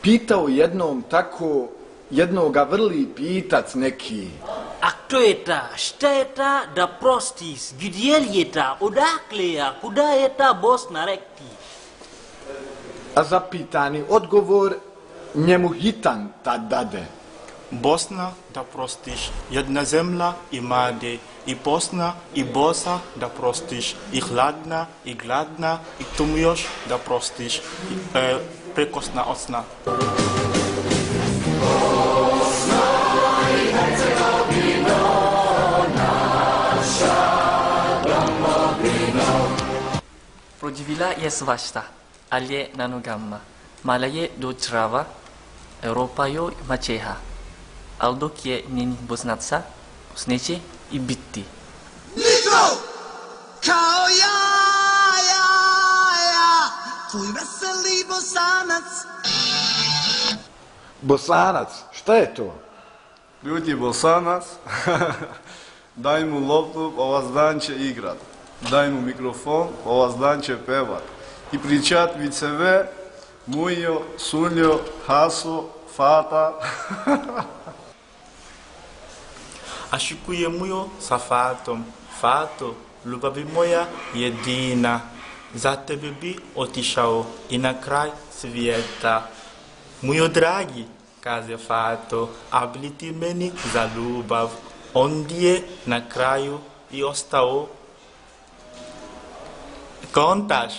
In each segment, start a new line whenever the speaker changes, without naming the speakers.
pitao jednom tako, jednoga vrli pitac neki.
A kto je ta? Šta je ta da prostis? Gdje li je ta? Odakle je? Kuda je ta Bosna rekti?
A zapitani odgovor njemu hitan tad dade.
Bosna, da prostiš, jedna zemlja i made, i posna, i bosa, da prostiš, i hladna, i gladna, i tomu još, da prostiš, prekosna osna.
Prođivila je svašta, ali je na nogama. Mala je dočrava, Europa joj mačeha. Ali dok je njeni Bosnaca, usneće i biti.
Nitro! Kao ja, tvoj veseli Bosanac.
Bosanac, šta je to?
Ljudi Bosanac, daj mu loptu, ova dan će igrat. Daj mu mikrofon, ova dan će pevat. I pričat viceve, mujo, suljo, haso, fata.
A šikuje mujo sa fatom. Fato, ljubavi moja jedina. Za tebe bi otišao i na kraj svijeta. Mujo dragi, kaže Fato, a bili ti meni za ljubav. Ondje je na kraju i ostao. Kontaš,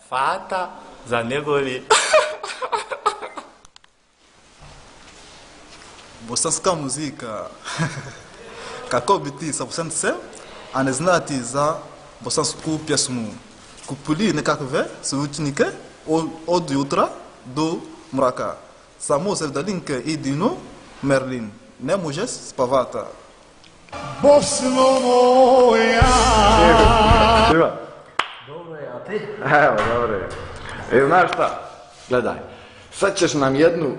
Fata za neboli.
Bosanska muzika. Kako bi ti sa Bosancem, a ne znati za bosansku pjesmu. Kupili nekakve sveučnike od jutra do mraka. Samo sevdalinke i Dino Merlin. Ne možeš spavata.
Bosno moja.
Šiva.
Dobro je, a ti?
Evo, dobro je. Znaš šta? Gledaj, sad ćeš nam jednu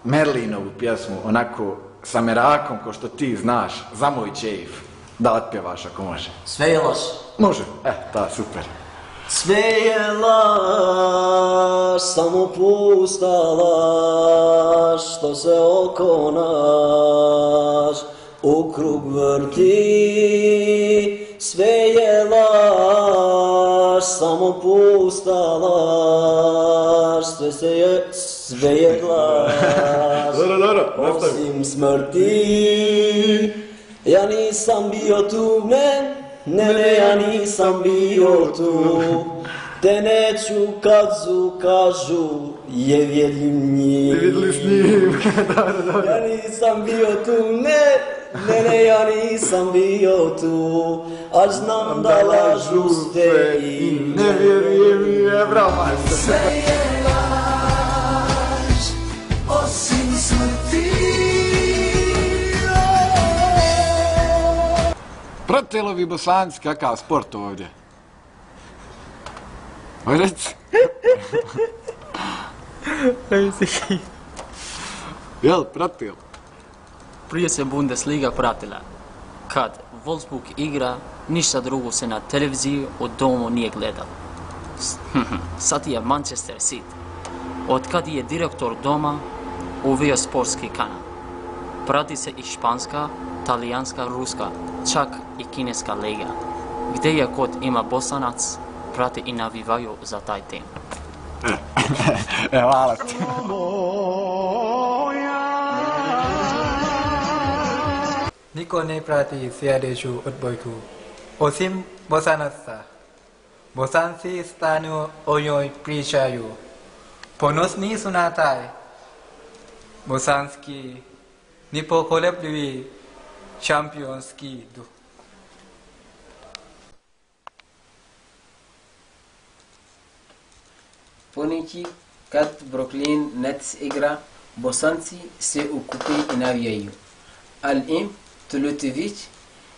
Merlinovu pjesmu, onako sa merakom, ko što ti znaš, za moj čeif, da otpjevaš ako može.
Sve je loš.
Može, ta, super.
Sve je laž, samo pusta laž, što se oko naš u krug vrti. Sve je laž, samo pusta laž, sve je laž, osim smrti. Ja nisam bio tu, ne, ja nisam bio tu. Te neću kad kažu je vidjeli njim.
Vidjeli s njim.
Ja nisam bio tu, ne, ja nisam bio tu. A znam da lažu ste i
ne vjerujem i je bravo.
Sve je laž, osim smrti.
Prate li vi Bosanci kakav sport ovdje? Reci. Jel, pratio?
Prije se Bundesliga pratila. Kad Wolfsburg igra, ništa drugo se na televiziji od domu nije gledalo. Sad je Manchester City. Od kad je direktor doma uveo sportski kanal. Prati se i španska, talijanska, ruska, čak i kineska liga. Gdje je kod ima Bosanac, prati i navivaju za taj tim.
Hvala ti.
Niko ne prati sljedeću odbojku, osim Bosanaca. Bosanci stanu o njoj pričaju. Ponosni su na taj bosanski nepokolebljivi šampionski duh.
Poneki kad Brooklyn Nets igra, Bosanci se okupe i navijaju. Al-Im Tulutović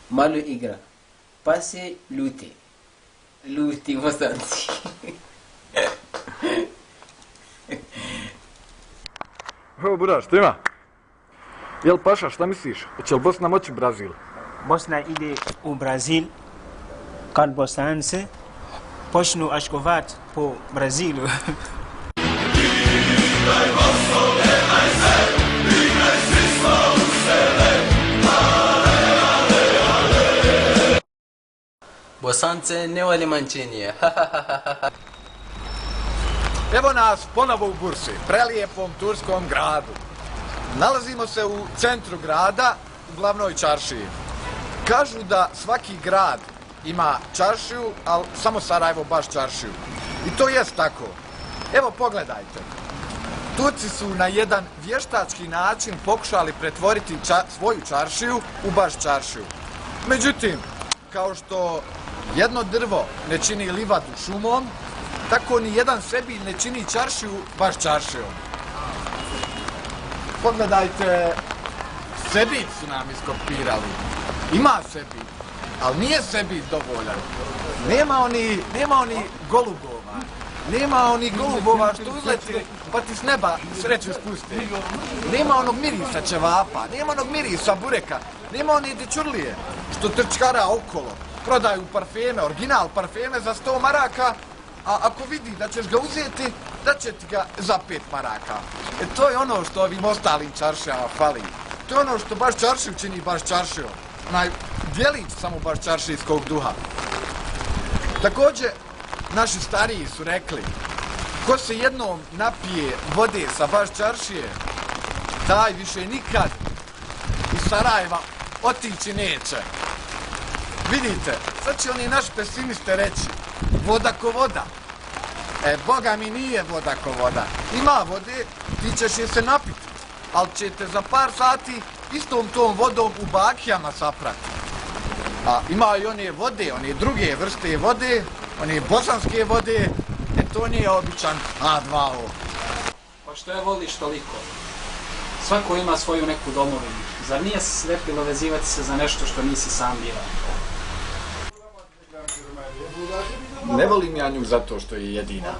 malo igra, pa se luti Bosanci.
Evo Buraš, što ima? Jel Paša, šta misliš? Hoće li Bosna moći Brazil?
Bosna ide u Brazil kad Bosanci počnu aškovat po Brazilu.
Bosance ne voli mančenije.
Evo nas ponovo u Bursi, prelijepom turskom gradu. Nalazimo se u centru grada, u glavnoj čaršiji. Kažu da svaki grad ima čaršiju, ali samo Sarajevo baš čaršiju. I to jest tako. Evo pogledajte. Turci su na jedan vještački način pokušali pretvoriti svoju čaršiju u baš čaršiju. Međutim, kao što jedno drvo ne čini livadu šumom, tako ni jedan Sebilj ne čini čaršiju baš čaršijom. Pogledajte, Sebilj su nam iskopirali. Ima Sebilj, ali nije Sebilj dovoljan. Nema oni golubova. Nema onih golubova što uzleti pa ti s neba sreću spuste. Nema onog mirisa ćevapa, nema onog mirisa bureka, nema one dečurlije što trčkara okolo. Prodaju parfeme, original parfeme za 100 maraka, a ako vidi da ćeš ga uzeti, da će ti ga za 5 maraka. To je ono što ovim ostalim čaršijama fali. To je ono što baš čaršiju čini baš čaršijom. Onaj djelić samo baš čaršijskog duha. Također, naši stariji su rekli, ko se jednom napije vode sa baš čaršije, taj više nikad iz Sarajeva otići neće. Vidite, sad će oni naši pesimiste reći, voda ko voda. Boga mi nije voda ko voda. Ima vode, ti ćeš je se napiti, ali ćete za par sati istom tom vodom u bakijama saprati. A ima i one vode, one druge vrste vode, one bosanske vode, to nije običan A2O.
Pa što je voliš toliko? Svako ima svoju neku domovinu. Zar nije slepilo vezivati se za nešto što nisi sam birao?
Ne volim ja nju zato što je jedina.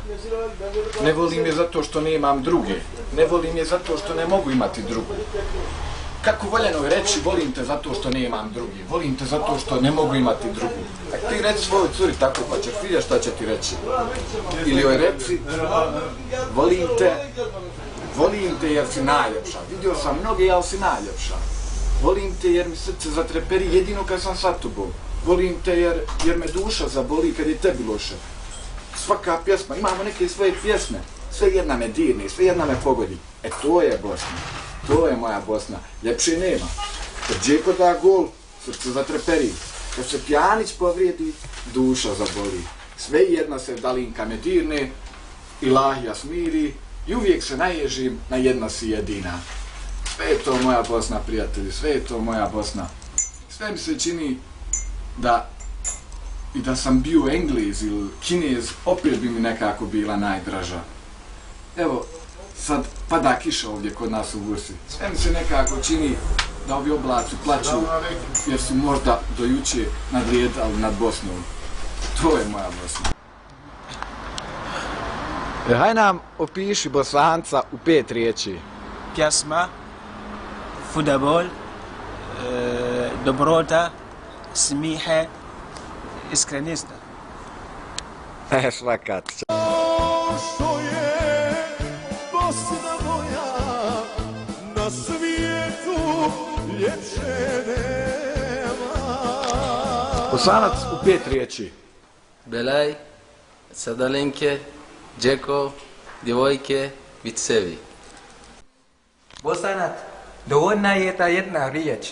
Ne volim je zato što nemam druge. Ne volim je zato što ne mogu imati drugu. Kako voljeno je reći, volim te zato što nemam drugi. Volim te zato što ne mogu imati drugu. Ako ti reci svojoj curi tako, pa ćeš vidjeti šta će ti reći. Ili joj reci, volim te jer si najljepša. Vidio sam mnoge, ali si najljepša. Volim te jer mi srce zatreperi jedino kad sam sa tobom. Volim te jer me duša zaboli kad je tebi loše. Svaka pjesma, imamo neke svoje pjesme. Sve jedna me dirne, sve jedna me pogodi. To je Bosna. To je moja Bosna. Ljepše nema. Kad Džeko da gol, srce zatreperi. Kad se Pjanić povrijedi, duša zaboli. Sve jedna se Dalinka me dirne, Ilahija smiri i uvijek se naježim na jedna si jedina. Sve je to moja Bosna, prijatelji, sve je to moja Bosna. Sve mi se čini da sam bio Englez ili Kinez, opet bi mi nekako bila najdraža. Evo, sad pada kiša ovdje kod nas u Bursi. Sve mi se nekako čini da ovi oblaci plaću jer su možda do juče nadrijedali nad Bosnom. To je moja Bosna. Haj nam opiši Bosanca u 5 riječi.
Pjesma, fudbal, dobrota, smihe, iskrenista.
Svaka ti.
Što je Bosna moja, na svijetu ljepše nema.
Bosanac u 5 riječi.
Belaj, Sadalenke, Džeko, djevojke, vicevi.
Bosanac, dovoljna je ta jedna riječ.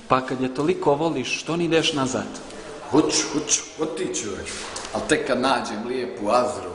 Pa kad je toliko voliš, što ni ideš nazad?
Hoću, otiću, ali tek kad nađem lijepu Azru,